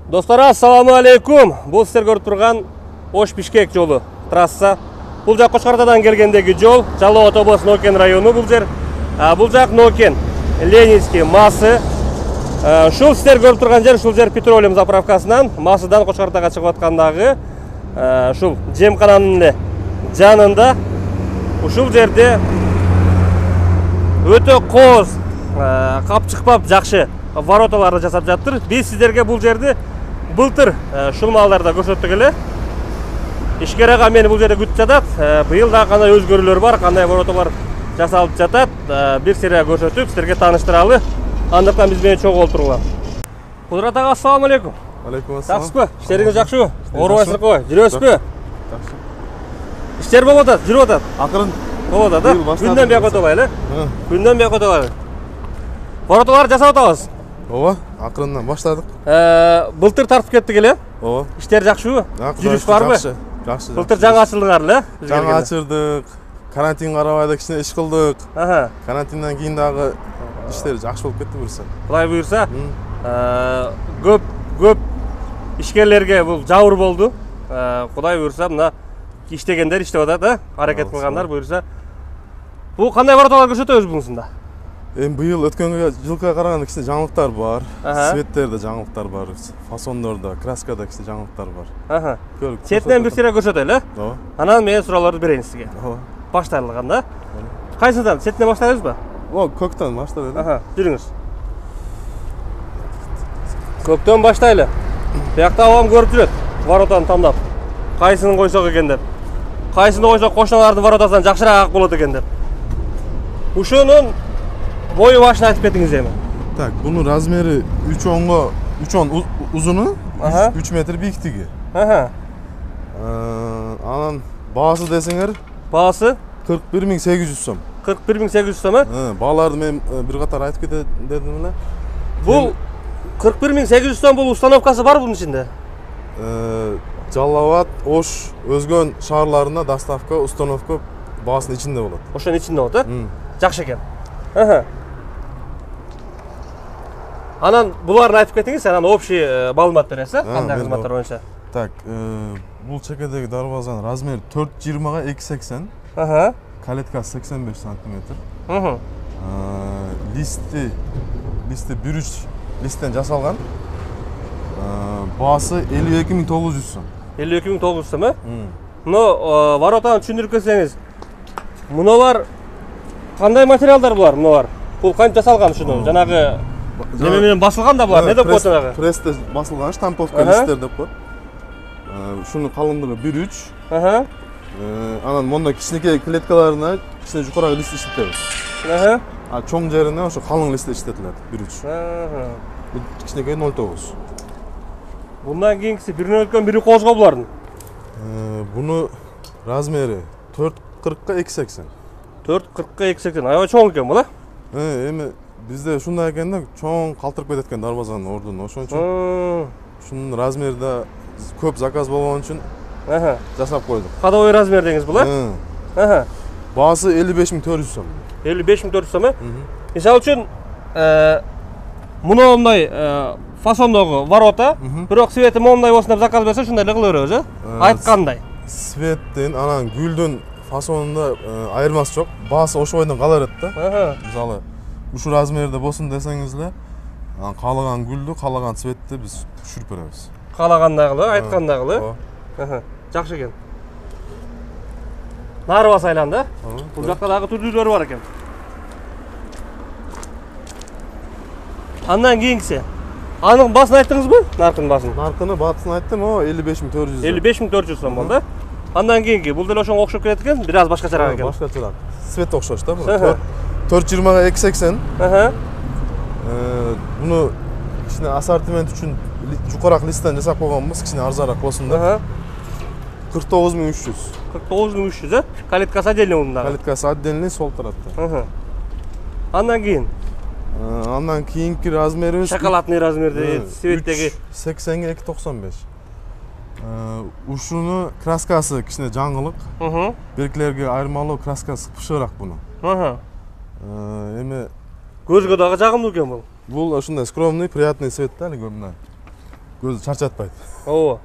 Достар, ассаламу алейкум. Бұл сіздер көріп тұрған Ош-Бишкек жолы трасса. Бұл жақ Қошқартадан келгендегі жол, Жалал-Абад облысы Нокен районы бұл жер. Бұл жақ Нокен, Ленинский, Масы. Шул сіздер көріп тұрған жер, шул жер петролиум заправкасынан Масыдан Қошқартаға шығып атқандағы шул жемқананың жанында. Шул жерде өте қоз, қапчықпап жақшы вороталарды жасап жаттыр. Біз сіздерге бұл жерде былтыр шул малдарда көрсөттүк эле. Ишкер ага мени бұл жерде күтүп жатат. Быйыл да кандай өзгөрүүлөр бар, кандай вороталар жасалып жатат. Бир сире көрсөтүп, сіздерге тааныштыралы. Андыктан биз менен чогуу олтуруңар. Кудурат ага, ассаламу алейкум. Алейкум ассалам. Жакшысызбы? Иштериңиз жакшыбы? Оорубайсызбы? Жүрөсүзбү? Жакшы. Иштер болуп атат, жүрүп атат. Акырын болуп атат, күндөн бияка өтөбай эле. Күндөн бияка өтөбай. Вороталар жасап атабыз. Ооба, акырындан баштадык. Былтыр тартып кеттик эле. Ооба. Иштер жакшыбы? Жүрүш барбы? Жакшы. Былтыр жаңы ачылдыңар эле? Жаңы ачырдык. Карантин карабайда кичине иш кылдык. Карантинден кийин дагы иштер жакшы болуп кетти буюрса. Кудай буюрса, көп ишкерлерге бул жабыр болду. Кудай буюрса, мына иштегендер иштеп атат, аракет кылгандар буюрса. Бул кандай вороталар көрсөтөбүз бугунсунда? Быйыл өткөнгө жылкыга караганда кичине жаңылыктар бар. Светтерде жаңылыктар бар, фасондордо, краскада кичине жаңылыктар бар. Четинен бир сире көрсөтөлү. Ооба. Анан мен суроолорду берейин сизге. Ооба. Баштайлыган да. Кайсыдан? Четинен баштайлыбызбы? Көктөн баштайлы. Жүрүңүз. Көктөн баштайлы. Биякта абам көрүп жүрөт. Воротаны тандап. Кайсынын койсок экен деп. Кайсыны койсок кошуналардын воротасынан жакшыраак болот экен деп. Ушунун бою башын айтып кетиңиз эми. Так, бунун размери 3 узуну, 3 метр бийиктиги. Анан баасы десеңер, баасы 41.800 сом. 41.800 сом, Бааларды мен бир катар айтып кетет дедим эле. Бул 41.800 сом бул установкасы бар бунун ичинде? Жалал-Абад, Ош, өзгөн шаарларына доставка, установка баасынын ичинде болот. Ошонун ичинде болот, Жакшы экен. Анан буларын айтып кетиңиз, анан общий маалымат бересиз, кандай кызматтар боюнча. Так, бул чекедеги дарбазанын размери 4.20-га 2.80. Калеткасы 85 сантиметр. Листи 1.3 листтен жасалган. Баасы 52.900 сом. 52.900 сом, Мына воротаны түшүндүрүп кетсеңиз. Муналар кандай материалдар булар, муналар? Бул кантип жасалган ушуну? Жанагы неме менен басылган да булар, не деп коет жанагы? Престе басылган, штамповка листтер деп коет. Ушунун калыңдыгы 1.3. Анан монда кичинекей клеткаларына кичине жукарак лист иштетебиз. Чоң жерине ошо калың лист иштетилет 1.3. Бул кичинекей 0.9. Bundan keyingisi birine ötken biri kozga buların. Bunu razmeri 4.40'ga 2.80. 4.40'ga 2.80. Ayva çoğun eken bu da? Эми бизде ушундай экен да, чоң калтырып кетет экен дарбазанын ордуну. Ошон үчүн ушунун размери да көп заказ болгон үчүн жасап койдук. Кадой размер деңиз бул, э? Баасы 55.400 сом. 55.400 сом, э? Мисалы үчүн мындай фасондогу ворота, бирок свети момундай болсун деп заказ берсе, ушундай эле кыла беребиз, э? Айткандай. Светтин, анан гүлдүн фасонунда айырмасы жок. Баасы ошо бойдон кала берет да. Мисалы, ушу размерде болсун десеңиз эле, каалаган гүлдү, каалаган цветти биз түшүрүп беребиз. Каалагандагы, айткандагы. Жакшы экен. Нарыба сайлан да? Бул жакта дагы түрдүүлөрү бар экен. Андан кийинкиси. Анын басын айттыңызбы? Наркынын басын. Наркыны батысын айттым, 55.400. 55.400 сом болду. Андан кийинки бул деле ошонго окшоп кетет экен, бир аз башкачараак экен. Башкачараак. Свет окшош да бул. 4.20-га 2.80. Буну кичине ассортимент үчүн жукарак листтен жасап койгонбуз, кичине арзаныраак болсун деп. 49.300. 49.300, э? Калеткасы отдельный мында. Калеткасы отдельный сол тарапта. Андан кийин Андан кийинки размерибиз шоколадный размерде, светтеги 80-ге 2.95. Ушуну краскасы кичине жаңылык. Беркилерге айырмалуу краскасы пышыраак буну. Эми көзгө дагы жагымдуу экен бул. Бул ушундай скромный, приятный цвет да, эле мына. көз чарчатпайт. Ооба.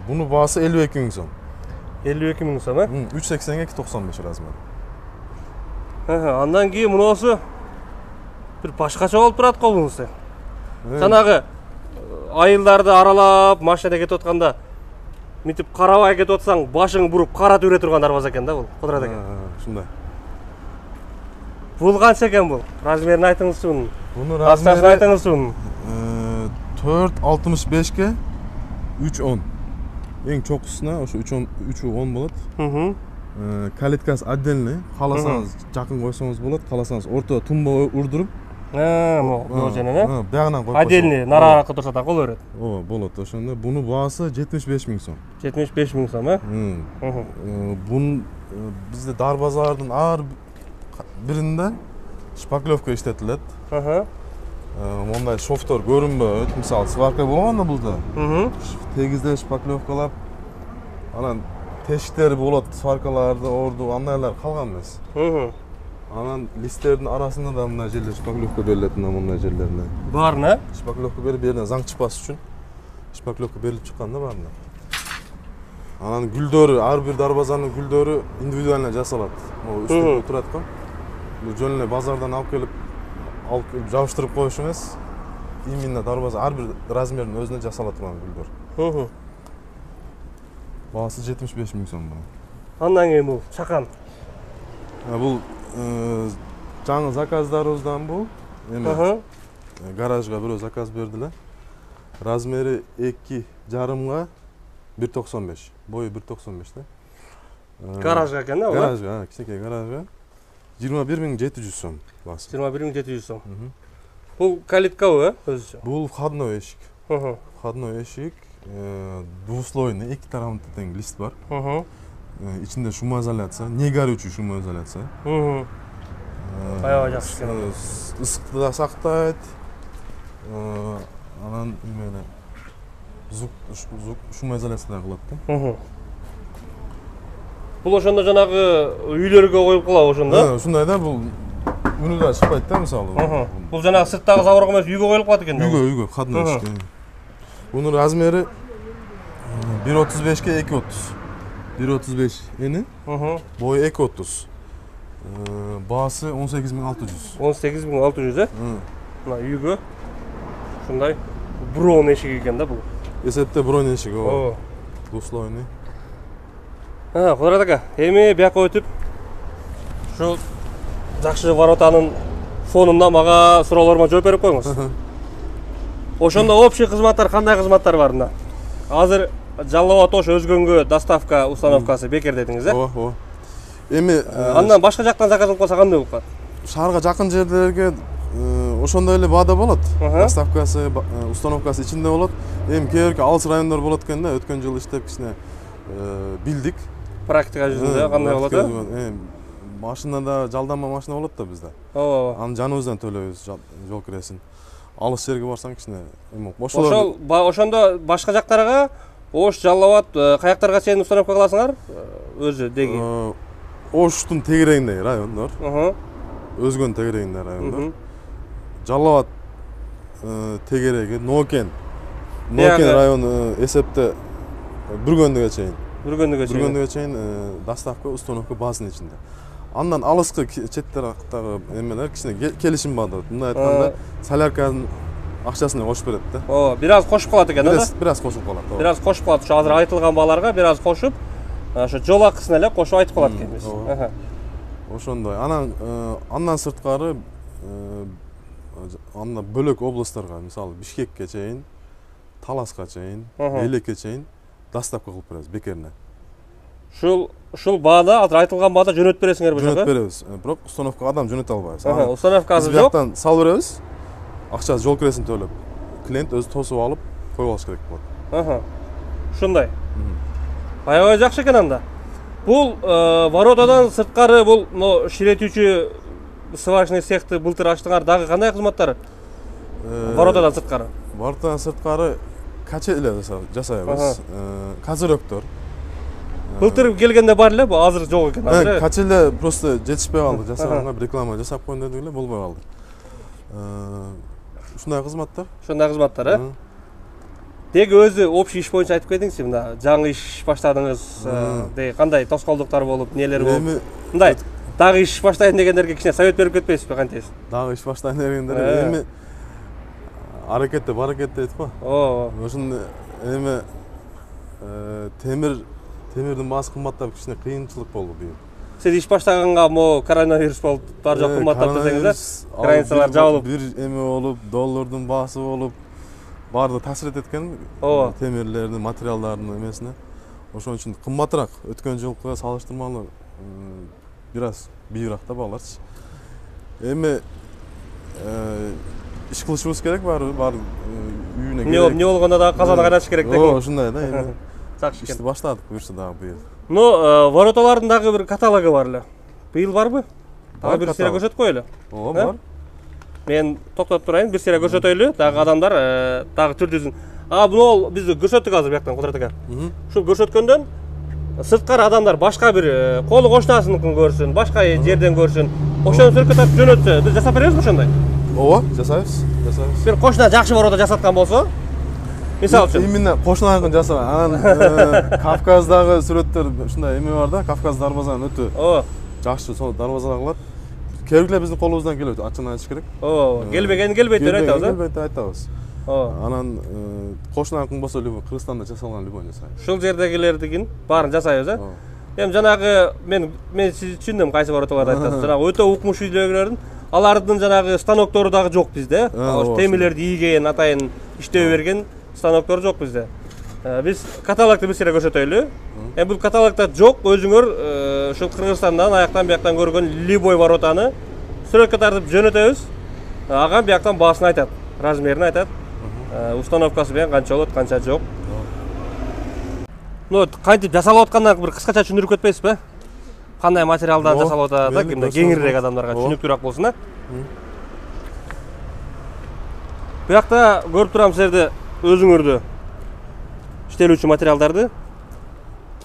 Буну баасы 52 000 сом. 52 000 сом, 3.80 2.95 размер. Андан кийин мунусу бир башкача болуп турат го бунусу. Жанагы айылдарды аралап машинада кетип атканда мынтип карабай кетип атсаң, башың буруп каратып өре турган дарбаза экен да бул, Кудрат экен. Ушундай. Бул канча экен бул? Размерин айтыңызчы бунун. Бунун размери айтыңызчы бунун. 4.65 3.10. Эң чокусуна ошо 3.10 болот. Калиткасы отдельный. Кааласаңыз жакын койсоңуз болот, кааласаңыз ортодо тумба урдуруп. Могу женен, Бягынан коюп. Отдельный нарааракка турса да боло берет. Ооба, болот. Ошондо бунун баасы 75 000 сом. 75 000 сом, Бун бизде дарбазалардын ар биринде шпаклевка иштетилет. Мондай шофтор көрүнбөйт. Мисалы, сварка болгондо булда. Тегизде шпаклевкалап, анан тешиктери болот, сваркаларды орду, андайлар калган эмес. Анан листтердин арасында да мына жерлер шпаклевка берилет, мына жерлерине. Барына? Шпаклевка берип, берден заң чыкпас үчүн шпаклевка берилип чыккан да барына. Анан гүлдөрү, ар бир дарбазанын гүлдөрү индивидуально жасалат. Могу үстүндө турат го. Бул жөн эле базардан алып келип жабыштырып коюш эмес. Именно дарбаза ар бир размердин өзүнө жасала турган гүлдөр. Баасы 75 000 сом. Андан кийин бул чакан. Бул жаңы заказдарыбыздан бул. Эми гаражга бирөө заказ берди эле. Размери 2,5 1.95. Бою 1.95 да. Гаражга экен да, ооба? Гаражга, кичинекей гаражга. 21 700 сом баасы. 21 700 сом. Бул калиткабы, өзүчө? Бул входной эшик. Входной эшик, двуслойный, эки тарабында тең лист бар. Ичинде шумоизоляция, не горючий шумоизоляция. Аябай жакшы экен. Ысыкты да сактайт. Анан эмени звук шумоизоляция да кылат да. Бул ошондо жанагы үйлөргө коюп калабы ошондо? Ушундай да, бул үнү да чыкпайт да, мисалы. Бул жанагы сырттагы заборго эмес, үйгө коюлуп калат экен да. Үйгө, входной эшик. Бунун размери 1.35 2.30. 1.35 ени, бою 2.30. Баасы 18 600. 18 600, Мына үйгө ушундай броун эшиги экен да бул. Эсепте броун эшиги, ооба. Двуслойный. Кудрат ака, эми бияка өтүп, ушул жакшы воротанын фонунда мага суроолорума жооп берип коюңуз. Ошондо общий кызматтар кандай кызматтар бар мында? Азыр Жалал Абад Ош өзгөнгө доставка установкасы бекер дедиңиз, Ооба. Эми андан башка жактан заказ кылып калса кандай болуп калат? Шаарга жакын жерлерге ошондой эле баада болот. Доставкасы, установкасы ичинде болот. Эми кээ бирки алыс райондор болот экен да, өткөн жылы иштеп кичине билдик. Практика жүзүндө кандай болот да? Машинада жалданма машина болот да бизде. Ооба. Аны жаныбыздан төлөйбүз жол киресин. Алыс жерге барсаң кичине ошондо башка жактарга Ош, Жалал Абад каяктарга чейин установка кыласыңар? Өзү деги. Оштун тегерегиндеги райондор. Өзгөн тегерегиндеги райондор. Жалал Абад тегереги, Нокен району эсепте Бүргөндөгө чейин. Бүргөндөгө чейин доставка, установка базанын ичинде. Андан алыскы четтертагы эмелер кичине келишим баада. Мындай айтканда, солярканын акчасына кошуп берет да. Ооба, бир аз кошуп калат экен да? Бир аз кошуп калат. Бир аз кошуп калат. Ошо азыр айтылган бааларга бир аз кошуп, ошо жол акысын эле кошуп айтып калат экенбиз. Ошондой. Андан сырткары анда бөлөк областтарга, мисалы Бишкекке чейин, Таласка чейин, Элекке чейин доставка кылып беребиз бекерине. Ушул баада, азыр айтылган баада жөнөтүп бересиңерби жок? Жөнөтүп беребиз. Бирок установкага адам жөнөтө албайбыз. Установка азыр жок. Биз бияктан салып беребиз. Акчасы жол киресин төлөп. Клиент өзү тосуп алып, коюп алыш керек болот. Ушундай. Аябай жакшы экен анда. Бул воротадан сырткары бул ширетүүчү сварочный цехти былтыр ачтыңар, дагы кандай кызматтар? Воротадан сырткары. Воротадан сырткары качелер жасайбыз. Козырёктор. Былтыр келгенде бар эле, бул азыр жок экен азыр. Качелер просто жетишпей калды, жасаганга бир реклама жасап коюн дедик эле, болбой калды. Ушундай кызматтар. Ушундай кызматтар, Деги өзү общий иш боюнча айтып кетиңизчи, мына жаңы иш баштадыңыз, деги кандай тоскоолдуктар болуп, нелер болуп. Мындай дагы иш баштайын дегендерге кичине совет берип кетпейсизби, кантесиз? Дагы иш баштайын дегендер эми аракетте баракет дейт го. Ооба. Ошону эми темирдин баасы кымбаттап кичине кыйынчылык болду быйыл. Сиз иш баштаганга могу коронавирус болуп, бар жок кымбаттап десеңиз да, границалар жабылып, бир эме болуп, доллардын баасы болуп, баарды таасир эткен темирлердин, материалдардын эмесине. Ошон үчүн кымбатыраак, өткөн жылкыга салыштырмалуу бир аз бийигирээк да бааларчы. Эми иш кылышыбыз керек бар үйүнө керек. эмне болгондо дагы казаны кайнатыш керек деген. Ошондой да эми. Жакшы экен. Ишти баштадык буюрса дагы быйыл. Вороталардын дагы бир каталогу бар эле. Быйыл барбы? Дагы бир сыйра көрсөтүп коелу. Бар. Мен токтоп турайын, бир сыйра көрсөтөйлү. Дагы адамдар дагы түрдүсүн. Буну биз көрсөттүк азыр бияктан Кудрат ака. Ушул көрсөткөндөн сырткары адамдар башка бир колу кошунасыныкын көрсүн, башка жерден көрсүн. Ошону сүрөткө тартып жөнөтсө, биз жасап беребизби ошондой? Ооба, жасайбыз. Бир кошуна жакшы ворота жасаткан болсо, мисалы үчүн именно кошунаныкын жасаган. Анан Кавказдагы сүрөттөр ушундай эме бар да, Кавказ дарбазанын өтө жакшы сол дарбазадагылар. Керекилер биздин колубуздан келет, ачыгын айтыш керек. Келбеген келбейт деп айтабыз, келбейт деп айтабыз. Анан кошунаныкын болсо любой Кыргызстанда жасалган любой жасайбыз. Ушул жердегилердин баарын жасайбыз, Эми жанагы мен сиз түшүндүм кайсы вороталарды айтасыз. Жанагы өтө укмуш үйлөрдүн алардын жанагы станоктору дагы жок бизде. Темирлерди ийген, атайын иштөө берген станоктор жок бизде. Биз каталогду бир сыйра көрсөтөйлү. Бул каталогда жок, өзүңөр ушул Кыргызстандан аяктан бияктан көргөн любой воротаны сүрөткө тартып жөнөтөбүз. Ага бияктан баасын айтат, размерин айтат. Установкасы менен канча болот, канча жок. Кантип жасалып аткандан бир кыскача түшүндүрүп кетпейсизби? Кандай материалдан жасалып атат, кимде кеңирээк адамдарга түшүнүктүүрөөк болсун, Буякта көрүп турам силерди өзүңөрдү иштелүүчү материалдарды.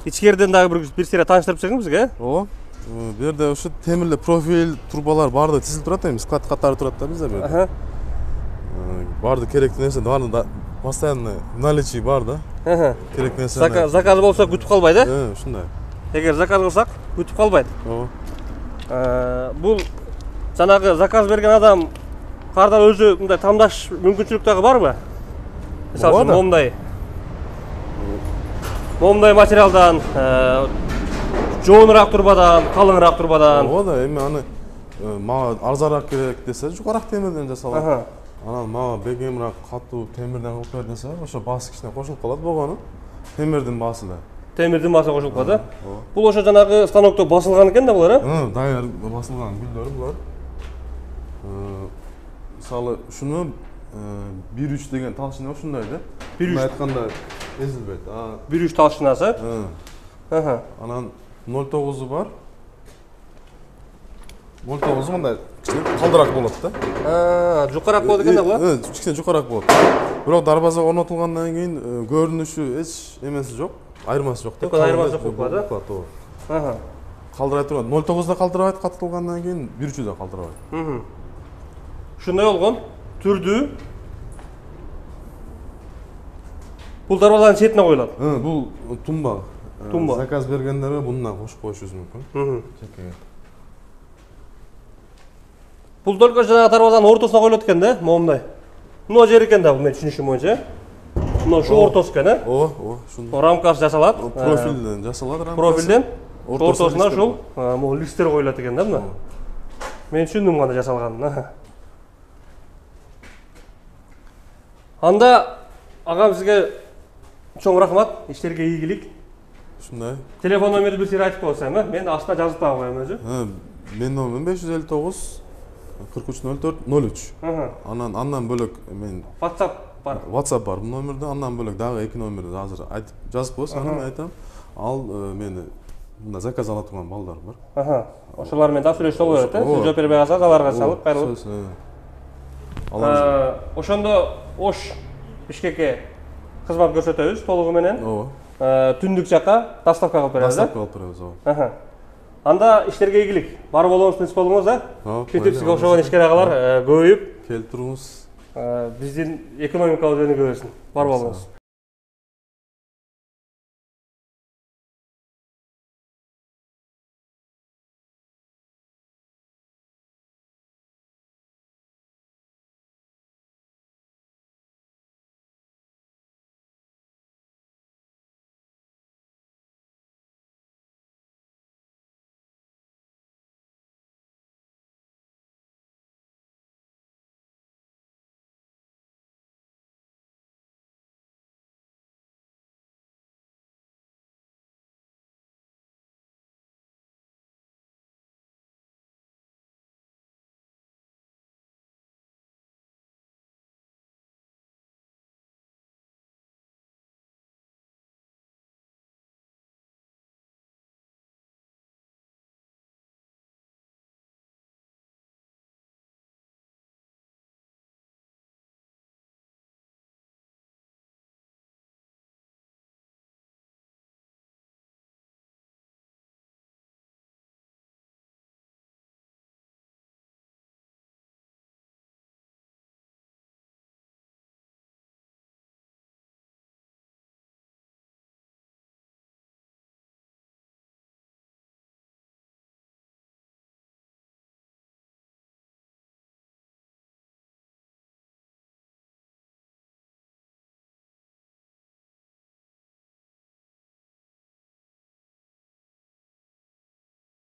Ичкериден дагы бир сыйра тааныштырып берсең бизге, Ооба. Бу жерде ушу темирлер, профиль, трубалар баардыгы тизилип турат, эми склад каттары турат да бизде бу жерде. Баарды керектүү нерсе баарды постоянно наличие бар да. Керек нерсе. Заказ болсо күтүп калбайт, ушундай. Эгер заказ кылсак, күтүп калбайт. Бул жанагы заказ берген адам кардан өзү мындай тамдаш мүмкүнчүлүк дагы барбы? Мисалы үчүн момундай материалдан, жоонураак турбадан, калыңыраак турбадан. Ооба да, эми аны мага арзаныраак керек десе, жукараак темирден жасалат. Анан мага бегемирээк катуу темирден кылып бер десе, ошо баасы кичине кошулуп калат болгону. Темирдин баасы да. Темирдин баасы кошулуп калат, Бул ошо жанагы станокто басылган экен да булар, Даяр басылган гүлдөр булар. Мисалы, ушуну 1.3 деген талшыны ушундай да. 1.3 айтканда эзилбейт. 1.3 талшынасы. Анан 0.9-у бар. 0.9 мындай кичине калдыраак болот да. Жукараак болот экен да бул? Кичине жукараак болот. Бирок дарбазага орнотулгандан кийин көрүнүшү эч эмеси жок, айырмасы жок да. Айырмасы жок болуп калат, Калдырай турган. 0.9 да калдырабайт, катылгандан кийин 1.3 да калдырабайт. Ушундай болгон түрдүү. Бул дарбазанын четине коюлат. Бул тумба. Тумба. Заказ бергендерге мындан кошуп коюшубуз мүмкүн. Чекеге. Бул только жанагы дарбазанын ортосуна коюлат экен да, момундай. Мына жер экен да бул, мен түшүнүшүм боюнча. Мына ушу ортосу экен, Ооба, ушундай. Рамкасы жасалат. Профилден жасалат рамкасы. Профилден ортосуна ушул могу листтер коюлат экен да мына. Мен түшүндүм кандай жасалганын. Анда агам сизге чоң рахмат, иштерге ийгилик. Ушундай. Телефон номерди бир сыйра айтып койсоң, мен астына жазып та коем өзү. Менин номерим 559 430403. Андан бөлөк мен WhatsApp бар. WhatsApp бар бул номерде, андан бөлөк дагы эки номерди азыр айтып жазып койсоң, айтам. Ал мени мында заказ ала турган балдар бар. Ошолар менен дагы сүйлөшүп болот, Сиз жооп бербей калсаңыз, аларга салып кайрылып. Ошондо Ош Бишкекке кызмат көрсөтөбүз толугу менен. Түндүк жака доставка кылып беребиз. Доставка кылып беребиз, Анда иштерге ийгилик. Бар болуңуз, принцип болуңуз, Кетип сизге окшогон ишкер агалар көбөйүп, келип туруңуз. Биздин экономикабыз өнүгө берсин. Бар болуңуз.